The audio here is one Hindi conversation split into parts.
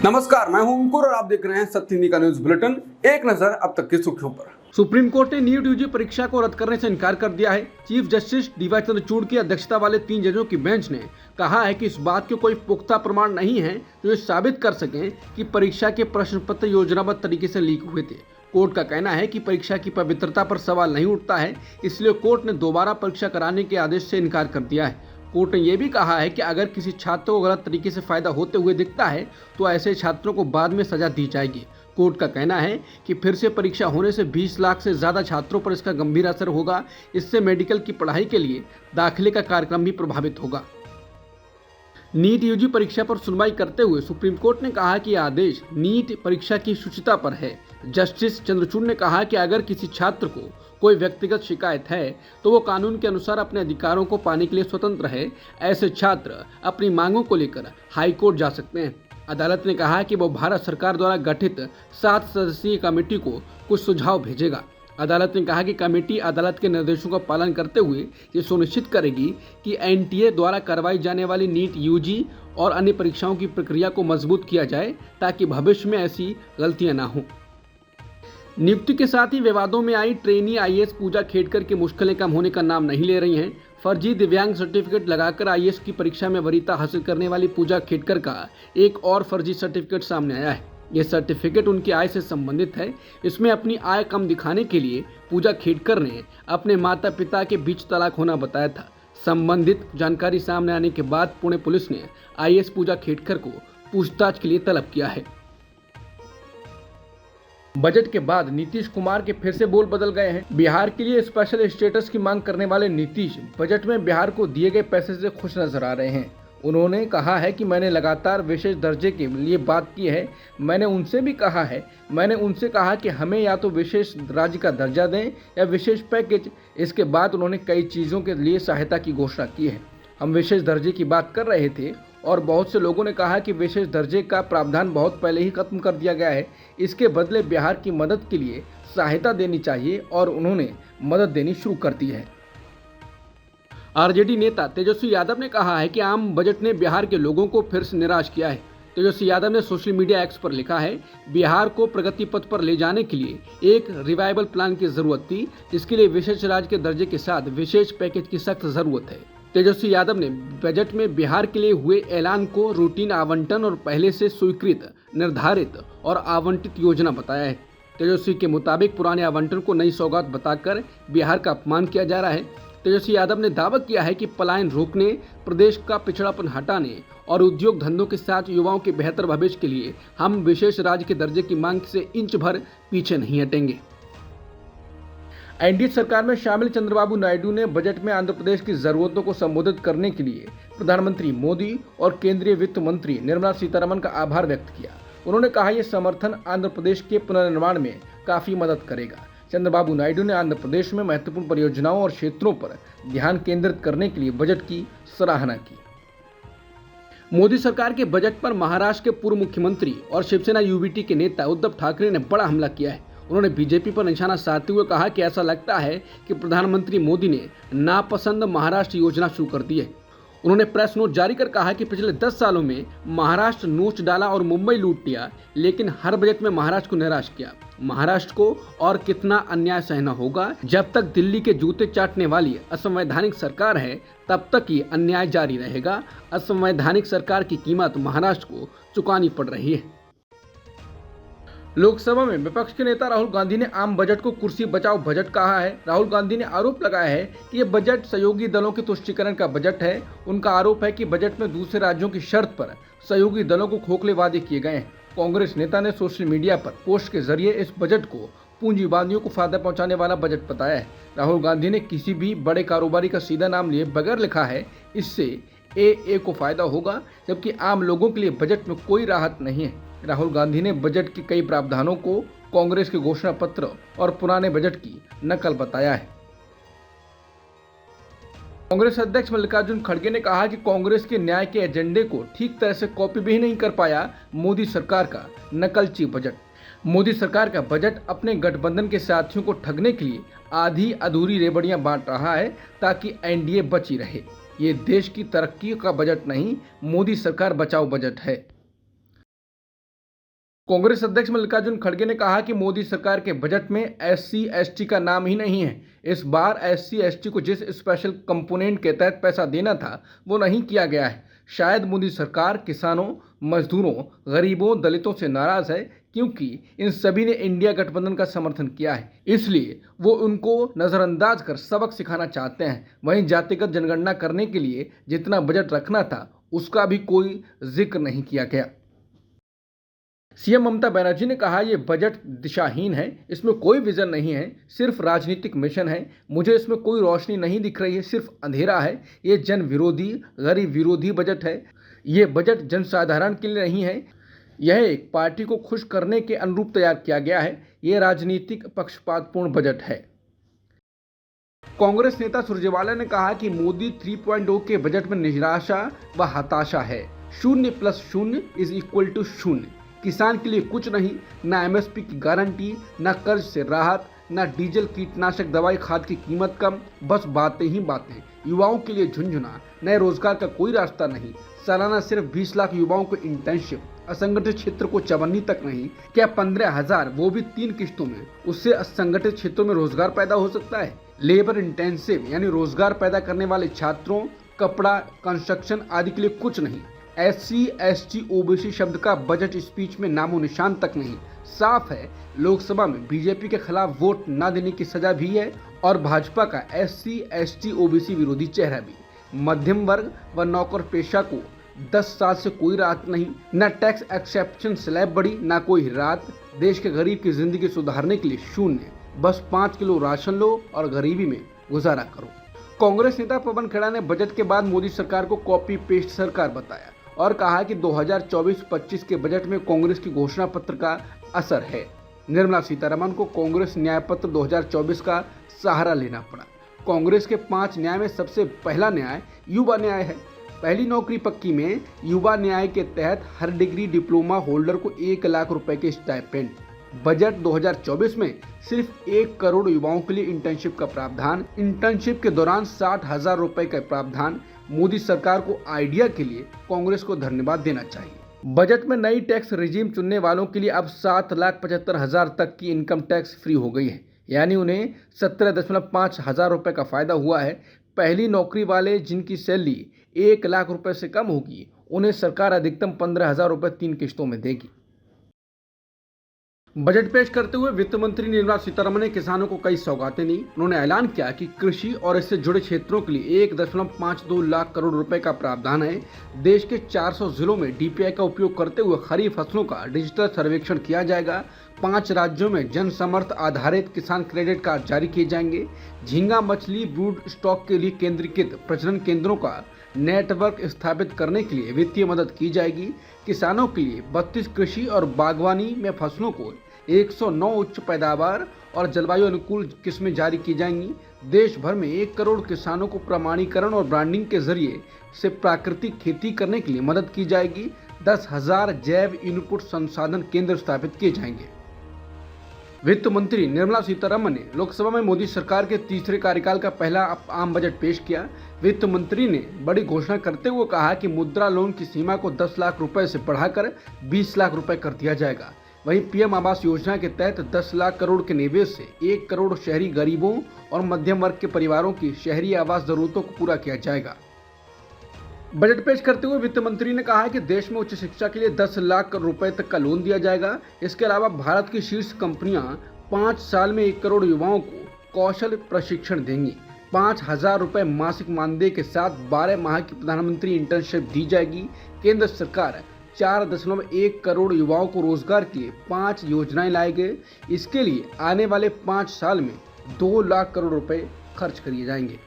नमस्कार, मैं हूं अंकुर और आप देख रहे हैं सत्य हिंदी का न्यूज बुलेटिन। एक नजर अब तक की सुर्खियों पर। सुप्रीम कोर्ट ने नीट यूजी परीक्षा को रद्द करने से इनकार कर दिया है। चीफ जस्टिस डीवाई चंद्रचूड़ की अध्यक्षता वाले 3 जजों की बेंच ने कहा है कि इस बात के कोई पुख्ता प्रमाण नहीं है जो ये साबित कर सकें कि परीक्षा के प्रश्न पत्र योजनाबद्ध तरीके से लीक हुए थे। कोर्ट का कहना है कि परीक्षा की पवित्रता पर सवाल नहीं उठता है, इसलिए कोर्ट ने दोबारा परीक्षा कराने के आदेश से इनकार कर दिया है। कोर्ट ने यह भी कहा है कि अगर किसी छात्र को गलत तरीके से फायदा होते हुए दिखता है तो ऐसे छात्रों को बाद में सजा दी जाएगी। कोर्ट का कहना है कि फिर से परीक्षा होने से 20 लाख से ज़्यादा छात्रों पर इसका गंभीर असर होगा। इससे मेडिकल की पढ़ाई के लिए दाखिले का कार्यक्रम भी प्रभावित होगा। नीट यूजी परीक्षा पर सुनवाई करते हुए सुप्रीम कोर्ट ने कहा कि यह आदेश नीट परीक्षा की शुचिता पर है। जस्टिस चंद्रचूड़ ने कहा कि अगर किसी छात्र को कोई व्यक्तिगत शिकायत है तो वो कानून के अनुसार अपने अधिकारों को पाने के लिए स्वतंत्र है। ऐसे छात्र अपनी मांगों को लेकर हाई कोर्ट जा सकते हैं। अदालत ने कहा कि वो भारत सरकार द्वारा गठित 7 सदस्यीय कमेटी को कुछ सुझाव भेजेगा। अदालत ने कहा कि कमेटी अदालत के निर्देशों का पालन करते हुए ये सुनिश्चित करेगी कि एनटीए द्वारा करवाई जाने वाली नीट यूजी और अन्य परीक्षाओं की प्रक्रिया को मजबूत किया जाए ताकि भविष्य में ऐसी गलतियां ना हों। नियुक्ति के साथ ही विवादों में आई ट्रेनी आईएएस पूजा खेड़कर की मुश्किलें कम होने का नाम नहीं ले रही हैं। फर्जी दिव्यांग सर्टिफिकेट लगाकर आईएएस की परीक्षा में वरीयता हासिल करने वाली पूजा खेड़कर का एक और फर्जी सर्टिफिकेट सामने आया है। यह सर्टिफिकेट उनकी आय से संबंधित है। इसमें अपनी आय कम दिखाने के लिए पूजा खेड़कर ने अपने माता पिता के बीच तलाक होना बताया था। संबंधित जानकारी सामने आने के बाद पुणे पुलिस ने आईएएस पूजा खेड़कर को पूछताछ के लिए तलब किया है। बजट के बाद नीतीश कुमार के फिर से बोल बदल गए हैं। बिहार के लिए स्पेशल स्टेटस की मांग करने वाले नीतीश बजट में बिहार को दिए गए पैसे से खुश नजर आ रहे हैं। उन्होंने कहा है कि मैंने लगातार विशेष दर्जे के लिए बात की है। मैंने उनसे कहा कि हमें या तो विशेष राज्य का दर्जा दें या विशेष पैकेज। इसके बाद उन्होंने कई चीज़ों के लिए सहायता की घोषणा की है। हम विशेष दर्जे की बात कर रहे थे और बहुत से लोगों ने कहा कि विशेष दर्जे का प्रावधान बहुत पहले ही खत्म कर दिया गया है। इसके बदले बिहार की मदद के लिए सहायता देनी चाहिए और उन्होंने मदद देनी शुरू कर दी है। आरजेडी नेता तेजस्वी यादव ने कहा है कि आम बजट ने बिहार के लोगों को फिर से निराश किया है। तेजस्वी यादव ने सोशल मीडिया एक्स पर लिखा है, बिहार को प्रगति पथ पर ले जाने के लिए एक रिवाइवल प्लान की जरूरत थी, जिसके लिए विशेष राज्य के दर्जे के साथ विशेष पैकेज की सख्त जरूरत है। तेजस्वी यादव ने बजट में बिहार के लिए हुए ऐलान को रूटीन आवंटन और पहले से स्वीकृत, निर्धारित और आवंटित योजना बताया है। तेजस्वी के मुताबिक पुराने आवंटन को नई सौगात बताकर बिहार का अपमान किया जा रहा है। तेजस्वी यादव ने दावा किया है कि पलायन रोकने, प्रदेश का पिछड़ापन हटाने और उद्योग धंधों के साथ युवाओं के बेहतर भविष्य के लिए हम विशेष राज्य के दर्जे की मांग से इंच भर पीछे नहीं हटेंगे। एनडीए सरकार में शामिल चंद्रबाबू नायडू ने बजट में आंध्र प्रदेश की जरूरतों को संबोधित करने के लिए प्रधानमंत्री मोदी और केंद्रीय वित्त मंत्री निर्मला सीतारमण का आभार व्यक्त किया। उन्होंने कहा यह समर्थन आंध्र प्रदेश के पुनर्निर्माण में काफी मदद करेगा। चंद्रबाबू नायडू ने आंध्र प्रदेश में महत्वपूर्ण परियोजनाओं और क्षेत्रों पर ध्यान केंद्रित करने के लिए बजट की सराहना की। मोदी सरकार के बजट पर महाराष्ट्र के पूर्व मुख्यमंत्री और शिवसेना यूबीटी के नेता उद्धव ठाकरे ने बड़ा हमला किया है। उन्होंने बीजेपी पर निशाना साधते हुए कहा कि ऐसा लगता है कि प्रधानमंत्री मोदी ने नापसंद महाराष्ट्र योजना शुरू कर दी है। उन्होंने प्रेस नोट जारी कर कहा कि पिछले 10 सालों में महाराष्ट्र नोच डाला और मुंबई लूट लिया, लेकिन हर बजट में महाराष्ट्र को निराश किया। महाराष्ट्र को और कितना अन्याय सहना होगा। जब तक दिल्ली के जूते चाटने वाली असंवैधानिक सरकार है तब तक ही अन्याय जारी रहेगा। असंवैधानिक सरकार की कीमत महाराष्ट्र को चुकानी पड़ रही है। लोकसभा में विपक्ष के नेता राहुल गांधी ने आम बजट को कुर्सी बचाओ बजट कहा है। राहुल गांधी ने आरोप लगाया है कि यह बजट सहयोगी दलों के तुष्टीकरण का बजट है। उनका आरोप है कि बजट में दूसरे राज्यों की शर्त पर सहयोगी दलों को खोखले वादे किए गए हैं। कांग्रेस नेता ने सोशल मीडिया पर पोस्ट के जरिए इस बजट को पूंजीवादियों को फायदा पहुंचाने वाला बजट बताया है। राहुल गांधी ने किसी भी बड़े कारोबारी का सीधा नाम लिए बगैर लिखा है, इससे ए को फायदा होगा, जबकि आम लोगों के लिए बजट में कोई राहत नहीं है। राहुल गांधी ने बजट के कई प्रावधानों को कांग्रेस के घोषणा पत्र और पुराने बजट की नकल बताया है। कांग्रेस अध्यक्ष मल्लिकार्जुन खड़गे ने कहा कि कांग्रेस के न्याय के एजेंडे को ठीक तरह से कॉपी भी नहीं कर पाया मोदी सरकार का नकलची बजट। मोदी सरकार का बजट अपने गठबंधन के साथियों को ठगने के लिए आधी अधूरी रेवड़ियां बांट रहा है ताकि एनडीए बची रहे। ये देश की तरक्की का बजट नहीं, मोदी सरकार बचाओ बजट है। कांग्रेस अध्यक्ष मल्लिकार्जुन खड़गे ने कहा कि मोदी सरकार के बजट में एससी एसटी का नाम ही नहीं है। इस बार एससी एसटी को जिस स्पेशल कंपोनेंट के तहत पैसा देना था वो नहीं किया गया है। शायद मोदी सरकार किसानों, मजदूरों, गरीबों, दलितों से नाराज है क्योंकि इन सभी ने इंडिया गठबंधन का समर्थन किया है, इसलिए वो उनको नजरअंदाज कर सबक सिखाना चाहते हैं। वहीं जातिगत जनगणना करने के लिए जितना बजट रखना था उसका भी कोई जिक्र नहीं किया गया। सीएम ममता बनर्जी ने कहा यह बजट दिशाहीन है, इसमें कोई विजन नहीं है, सिर्फ राजनीतिक मिशन है। मुझे इसमें कोई रोशनी नहीं दिख रही है, सिर्फ अंधेरा है। ये जन विरोधी, गरीब विरोधी बजट है। ये बजट जनसाधारण के लिए नहीं है, यह एक पार्टी को खुश करने के अनुरूप तैयार किया गया है। ये राजनीतिक पक्षपातपूर्ण बजट है। कांग्रेस नेता सुरजेवाला ने कहा कि मोदी 3.0 के बजट में निराशा व हताशा है। 0+0 = 0। किसान के लिए कुछ नहीं, ना एमएसपी की गारंटी, ना कर्ज से राहत, ना डीजल, कीटनाशक दवाई, खाद की कीमत कम, बस बातें ही बातें। युवाओं के लिए झुंझुना, नए रोजगार का कोई रास्ता नहीं। सालाना सिर्फ 20 लाख युवाओं को इंटर्नशिप, असंगठित क्षेत्र को चवन्नी तक नहीं, क्या 15,000 वो भी 3 किश्तों में, उससे असंगठित क्षेत्रों में रोजगार पैदा हो सकता है। लेबर इंटेंसिव यानी रोजगार पैदा करने वाले छात्रों, कपड़ा, कंस्ट्रक्शन आदि के लिए कुछ नहीं। एससी एसटी ओबीसी शब्द का बजट स्पीच में नामो निशान तक नहीं। साफ है लोकसभा में बीजेपी के खिलाफ वोट न देने की सजा भी है और भाजपा का एससी एसटी ओबीसी विरोधी चेहरा भी। मध्यम वर्ग व नौकर पेशा को 10 साल से कोई राहत नहीं, न टैक्स एक्सेप्शन स्लैब बढ़ी, न कोई राहत। देश के गरीब की जिंदगी सुधारने के लिए 0, बस 5 किलो राशन लो और गरीबी में गुजारा करो। कांग्रेस नेता पवन खेड़ा ने बजट के बाद मोदी सरकार को कॉपी पेस्ट सरकार बताया और कहा कि 2024-25 के बजट में कांग्रेस की घोषणा पत्र का असर है। निर्मला सीतारमण को कांग्रेस न्याय पत्र 2024 का सहारा लेना पड़ा। कांग्रेस के 5 न्याय में सबसे पहला न्याय युवा न्याय है। पहली नौकरी पक्की में युवा न्याय के तहत हर डिग्री डिप्लोमा होल्डर को 1 लाख रुपए के स्टाइपेंड। बजट 2024 में सिर्फ 1 करोड़ युवाओं के लिए इंटर्नशिप का प्रावधान। इंटर्नशिप के दौरान 60,000 रुपए का प्रावधान। मोदी सरकार को आइडिया के लिए कांग्रेस को धन्यवाद देना चाहिए। बजट में नई टैक्स रिजीम चुनने वालों के लिए अब 7,75,000 तक की इनकम टैक्स फ्री हो गई है, यानी उन्हें 17.5 हज़ार रुपए का फायदा हुआ है। पहली नौकरी वाले जिनकी सैलरी 1 लाख रुपए से कम होगी उन्हें सरकार अधिकतम 15,000 रुपए 3 किश्तों में देगी। बजट पेश करते हुए वित्त मंत्री निर्मला सीतारमण ने किसानों को कई सौगातें दी। उन्होंने ऐलान किया कि कृषि और इससे जुड़े क्षेत्रों के लिए 1.52 लाख करोड़ रुपए का प्रावधान है। देश के 400 जिलों में डीपीआई का उपयोग करते हुए खरीफ फसलों का डिजिटल सर्वेक्षण किया जाएगा। 5 राज्यों में जन समर्थ आधारित किसान क्रेडिट कार्ड जारी किए जाएंगे। झींगा मछली ब्रूड स्टॉक के लिए केंद्रीकृत प्रजनन केंद्रों का नेटवर्क स्थापित करने के लिए वित्तीय मदद की जाएगी। किसानों के लिए 32 कृषि और बागवानी में फसलों को 109 उच्च पैदावार और जलवायु अनुकूल किस्में जारी की जाएंगी। देश भर में 1 करोड़ किसानों को प्रमाणीकरण और ब्रांडिंग के जरिए से प्राकृतिक खेती करने के लिए मदद की जाएगी। 10,000 जैव इनपुट संसाधन केंद्र स्थापित किए जाएंगे। वित्त मंत्री निर्मला सीतारमण ने लोकसभा में मोदी सरकार के तीसरे कार्यकाल का पहला आम बजट पेश किया। वित्त मंत्री ने बड़ी घोषणा करते हुए कहा कि मुद्रा लोन की सीमा को 10 लाख रुपए से बढ़ाकर 20 लाख रुपए कर दिया जाएगा। वहीं पीएम आवास योजना के तहत 10 लाख करोड़ के निवेश से 1 करोड़ शहरी गरीबों और मध्यम वर्ग के परिवारों की शहरी आवास जरूरतों को पूरा किया जाएगा। बजट पेश करते हुए वित्त मंत्री ने कहा कि देश में उच्च शिक्षा के लिए 10 लाख रुपए तक का लोन दिया जाएगा। इसके अलावा भारत की शीर्ष कंपनियां 5 साल में 1 करोड़ युवाओं को कौशल प्रशिक्षण देंगी। 5,000 रुपए मासिक मानदेय के साथ 12 माह की प्रधानमंत्री इंटर्नशिप दी जाएगी। केंद्र सरकार 4.1 करोड़ युवाओं को रोजगार के लिए 5 योजनाएं लाएगी। इसके लिए आने वाले 5 साल में 2 लाख करोड़ रुपए खर्च किए जाएंगे।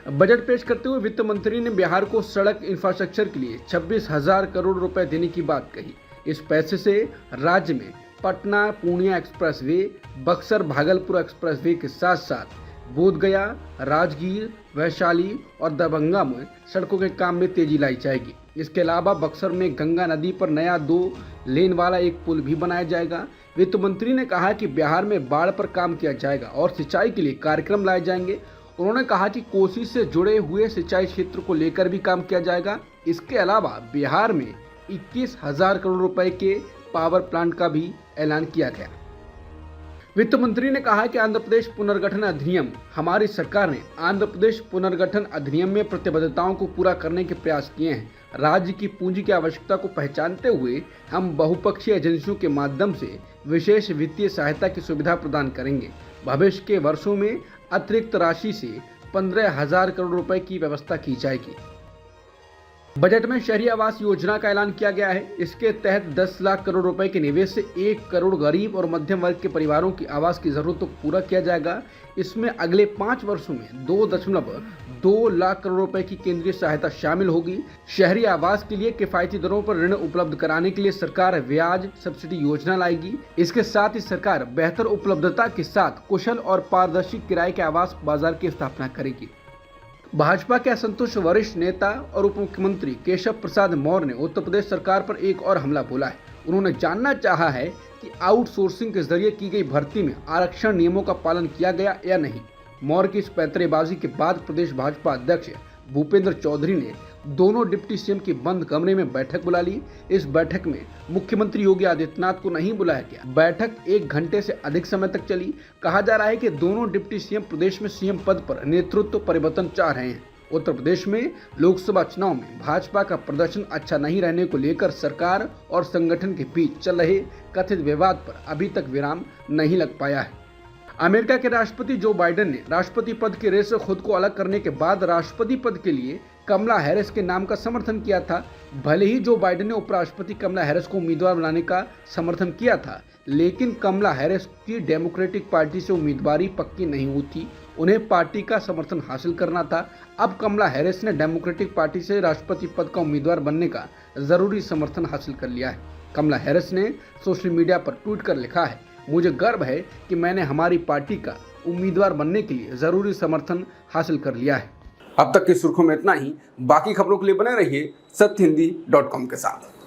बजट पेश करते हुए वित्त मंत्री ने बिहार को सड़क इंफ्रास्ट्रक्चर के लिए 26,000 करोड़ रुपए देने की बात कही। इस पैसे से राज्य में पटना पूर्णिया एक्सप्रेसवे, बक्सर भागलपुर एक्सप्रेसवे के साथ साथ बोधगया, राजगीर, वैशाली और दरभंगा में सड़कों के काम में तेजी लाई जाएगी। इसके अलावा बक्सर में गंगा नदी पर नया 2 लेन वाला एक पुल भी बनाया जाएगा। वित्त मंत्री ने कहा कि बिहार में बाढ़ पर काम किया जाएगा और सिंचाई के लिए कार्यक्रम लाए जाएंगे। उन्होंने कहा कि कोसी से जुड़े हुए सिंचाई क्षेत्र को लेकर भी काम किया जाएगा। इसके अलावा बिहार में 21,000 करोड़ रुपए के पावर प्लांट का भी ऐलान किया गया। वित्त मंत्री ने कहा कि आंध्र प्रदेश पुनर्गठन अधिनियम, हमारी सरकार ने आंध्र प्रदेश पुनर्गठन अधिनियम में प्रतिबद्धताओं को पूरा करने के प्रयास किए हैं। राज्य की पूंजी की आवश्यकता को पहचानते हुए हम बहुपक्षीय एजेंसियों के माध्यम से विशेष वित्तीय सहायता की सुविधा प्रदान करेंगे। भविष्य के वर्षों में अतिरिक्त राशि से 15,000 करोड़ रुपए की व्यवस्था की जाएगी। बजट में शहरी आवास योजना का ऐलान किया गया है। इसके तहत 10 लाख करोड़ रुपए के निवेश से 1 करोड़ गरीब और मध्यम वर्ग के परिवारों की आवास की जरूरतों को पूरा किया जाएगा। इसमें अगले 5 वर्षों में 2.2 लाख करोड़ रुपए की केंद्रीय सहायता शामिल होगी। शहरी आवास के लिए किफायती दरों पर ऋण उपलब्ध कराने के लिए सरकार ब्याज सब्सिडी योजना लाएगी। इसके साथ ही सरकार बेहतर उपलब्धता के साथ कुशल और पारदर्शी किराए के आवास बाजार की स्थापना करेगी। भाजपा के असंतुष्ट वरिष्ठ नेता और उप मुख्यमंत्री केशव प्रसाद मौर्य ने उत्तर प्रदेश सरकार पर एक और हमला बोला है। उन्होंने जानना चाहा है कि आउटसोर्सिंग के जरिए की गई भर्ती में आरक्षण नियमों का पालन किया गया या नहीं। मौर्य की इस पैंतरेबाजी के बाद प्रदेश भाजपा अध्यक्ष भूपेंद्र चौधरी ने दोनों डिप्टी सीएम की बंद कमरे में बैठक बुला ली। इस बैठक में मुख्यमंत्री योगी आदित्यनाथ को नहीं बुलाया गया। बैठक 1 घंटे से अधिक समय तक चली। कहा जा रहा है कि दोनों डिप्टी सीएम प्रदेश में सीएम पद पर नेतृत्व परिवर्तन चाह रहे हैं। उत्तर प्रदेश में लोकसभा चुनाव में भाजपा का प्रदर्शन अच्छा नहीं रहने को लेकर सरकार और संगठन के बीच चल रहे कथित विवाद पर अभी तक विराम नहीं लग पाया है। अमेरिका के राष्ट्रपति जो बाइडेन ने राष्ट्रपति पद के रेस से खुद को अलग करने के बाद राष्ट्रपति पद के लिए कमला हैरिस के नाम का समर्थन किया था। भले ही जो बाइडेन ने उपराष्ट्रपति कमला हैरिस को उम्मीदवार बनाने का समर्थन किया था, लेकिन कमला हैरिस की डेमोक्रेटिक पार्टी से उम्मीदवारी पक्की नहीं हुई थी। उन्हें पार्टी का समर्थन हासिल करना था। अब कमला हैरिस ने डेमोक्रेटिक पार्टी से राष्ट्रपति पद का उम्मीदवार बनने का जरूरी समर्थन हासिल कर लिया है। कमला हैरिस ने सोशल मीडिया पर ट्वीट कर लिखा है, मुझे गर्व है कि मैंने हमारी पार्टी का उम्मीदवार बनने के लिए जरूरी समर्थन हासिल कर लिया है। अब तक की सुर्खियों में इतना ही। बाकी खबरों के लिए बने रहिए सत्यहिंदी.com के साथ।